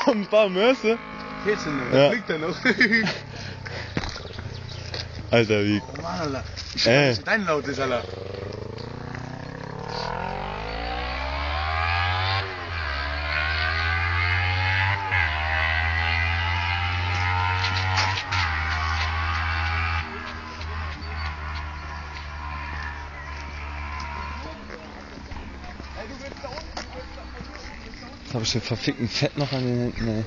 ein paar Mörse. Jetzt noch, Ja. fliegt er noch. Alter, wie. Oh Mann, Alter. Ich weiß nicht, dein Laut ist, Alter. Jetzt habe ich den verfickten Fett noch an den Händen, ey.